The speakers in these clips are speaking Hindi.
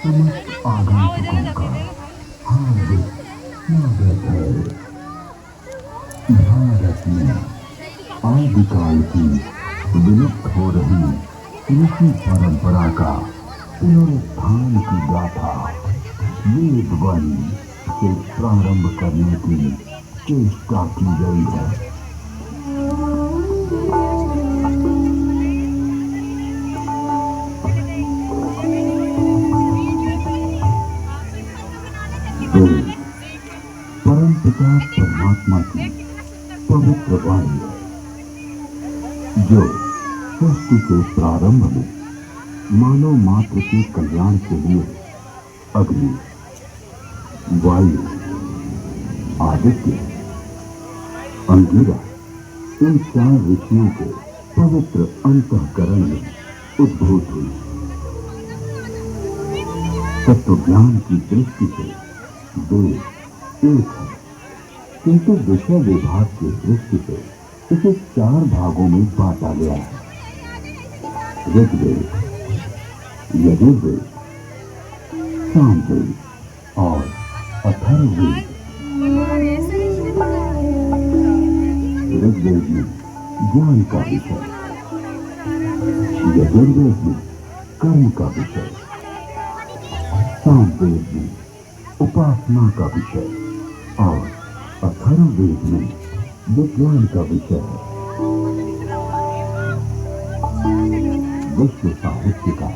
समस्त आगंतुकों का हार्दिक स्वागत है। भारत में आदिकाल की विलुप्त हो रही कृषि परंपरा का पुनरुत्थान की गाथा वेद वाणी से प्रारंभ करने की चेष्टा की गई है। वेद परमपिता परमात्मा की पवित्र वाणी है, जो सृष्टि के प्रारंभ में मानव मात्र के कल्याण के लिए अग्नि, वायु, आदित्य, अंगिरा इन 4 ऋषियों के पवित्र अंतःकरण में उद्भूत हुई। तत्व ज्ञान की दृष्टि से वेद एक है, किंतु विषय विभाग की दृष्टि से इसे 4 भागों में बांटा गया है। ऋग्वेद, यजुर्वेद, सामवेद और अथर्ववेद। ऋग्वेद में ज्ञान का विषय, यजुर्वेद में कर्म का विषय, सामवेद में उपासना का विषय और अथर्ववेद में विज्ञान का विषय है। विश्व साहित्य का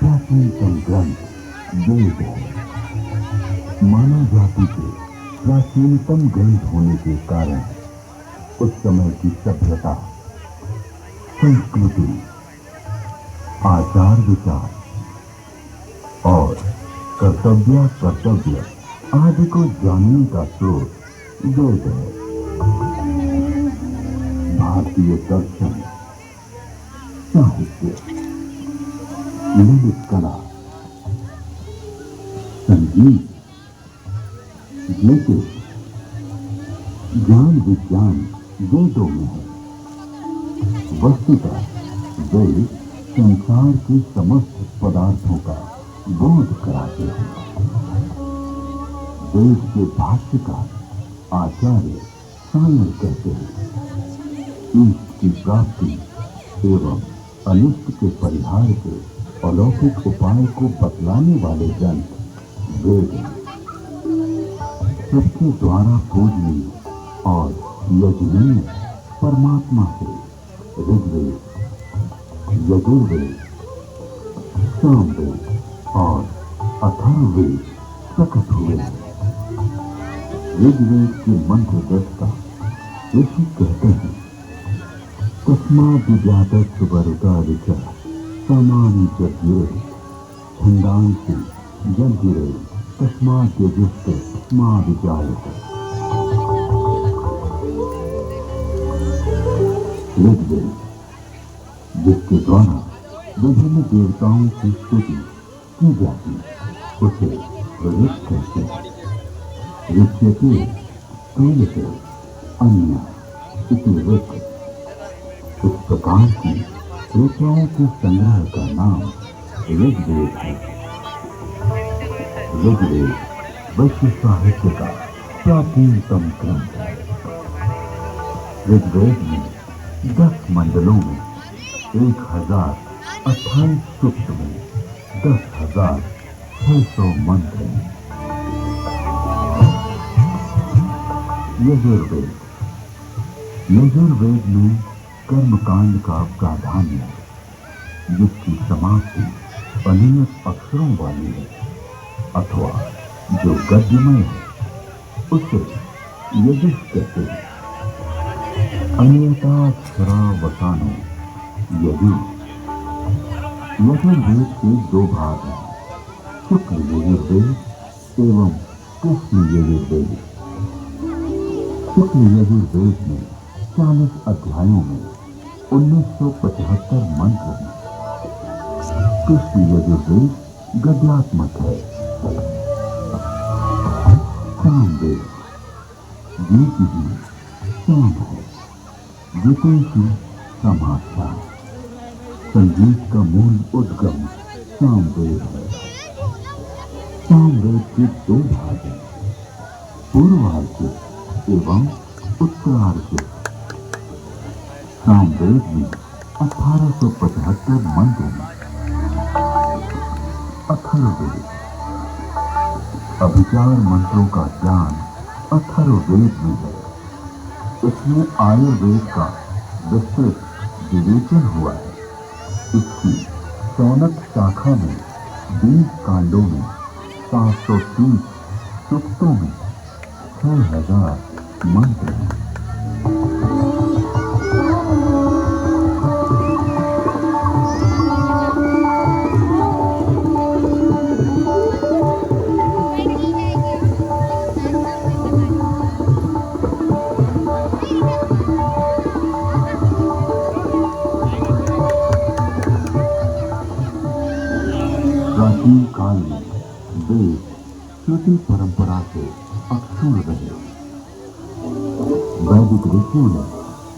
प्राचीनतम ग्रंथ वेद है। मानव जाति के प्राचीनतम ग्रंथ होने के कारण उस समय की सभ्यता, संस्कृति, आचार विचार और कर्तव्य आदि को जानने का स्रोत वेद है। भारतीय दर्शन, साहित्य, ललित कला, संगीत, ज्योतिष, ज्ञान विज्ञान वेदों में है। वस्तुतः वेद संसार के समस्त पदार्थों का बोध कराते हैं। वेद के भाष्य का आचार्य सायर कहते हैं, ईष्ट की प्राप्ति एवं अनिष्ट के परिहार के अलौकिक उपाय को बतलाने वाले ग्रंथ वेद हैं। सबके द्वारा पूजनीय और यजनीय परमात्मा से ऋग्वेद, यजुर्वेद, सामवेद और अथर्ववेद प्रकट हुए हैं। ऋग्वेद के मंत्र दृष्टा ऋषि कहते हैं, तस्माद् विजातस्य सुवरुता ऋचा सामानि जज्ञिरे छन्दांसि जज्ञिरे तस्माद् यजुष्टे स्मा विजायते। ऋग्वेद, जिसके द्वारा विभिन्न देवताओं की स्तुति की जाती, उसे ऋग कहते हैं। ऋच्यते तूयते अन्य इति ऋक्। इस प्रकार की ऋचाओं के संग्रह का नाम ऋग्वेद है। ऋग्वेद विश्व साहित्य का प्राचीनतम ग्रंथ है। ऋग्वेद में 10 मंडलों में 1028 सूक्त में 10,600 मंत्र हैं। यजुर्वेद, यजुर्वेद में कर्मकांड का प्राधान्य है, जिसकी समाप्ति अनियत अक्षरों वाली है अथवा जो गद्यमय है, उसे यजुष कहते हैं। अनियताक्षरावसानो यजु। यजुर्वेद के 2 भाग हैं, शुक्ल यजुर्वेद एवं कृष्ण यजुर्वेद। शुक्ल यजुर्वेद में 40 अध्यायों में 1975 मंत्र हैं। कृष्ण यजुर्वेद गद्यात्मक है। सामवेद गीत ही साम है, गीतों की समाख्या। संगीत का मूल उद्गम सामवेद है। सामवेद के दो भाग हैं, पूर्वार्ध एवं उत्तरार्ध। सामवेद में 1875 मंत्र हैं। अथर्ववेद, अभिचार मंत्रों का ज्ञान अथर्ववेद में है। इसमें आयुर्वेद का विस्तृत विवेचन हुआ है। इसकी शौनक शाखा में 20 कांडों में 730 सूक्तों में 6000 मंत्र हैं। प्राचीन काल में वेद श्रुति परंपरा से अक्षुण्ण रहे। वैदिक ऋषियों ने